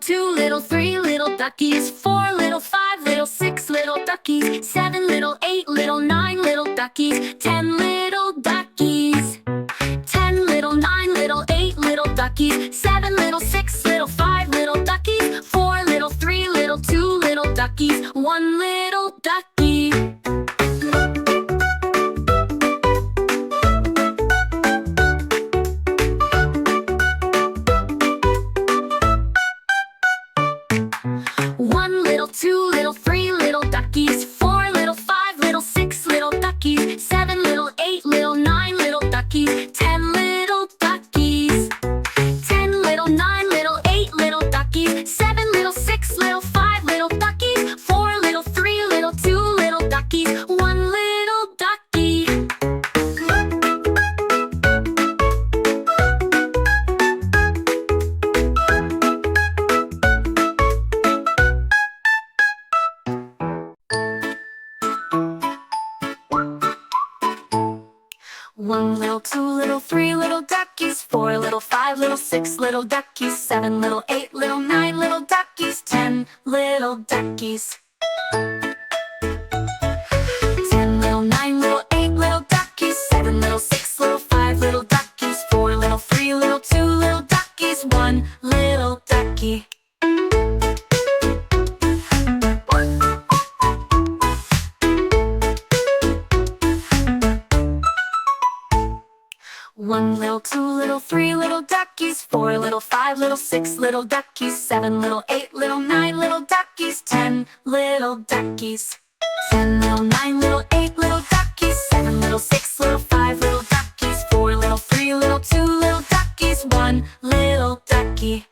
two little, three little duckies, four little, five little, six little duckies, seven little, eight little, nine little duckies, 10 little duckies. 10 little, nine little, eight little duckies, seven little, six little, five little duckies, four little, three little, two little duckies, one little ducky. One little, two little, three little duckies, four little, five little, six little duckies, seven little, eight little, nine little duckies, 10 little duckies. 10 little, nine little, eight little duckies, seven little, six little, five little duckies, four little, three little, two little duckies, one little ducky. One little, two little, three little duckies, four little, five little, six little duckies, seven little, eight little, nine little duckies, 10 little duckies. 10 little, nine little, eight little duckies, seven little, six little, five little duckies, four little, three little, two little duckies, one little ducky. One little, two little, three little duckies, four little, five little, six little duckies, seven little, eight little, nine little duckies, 10 little duckies. 10 little, nine little, eight little duckies, seven little, six little, five little duckies, four little, three little, two little duckies, one little ducky.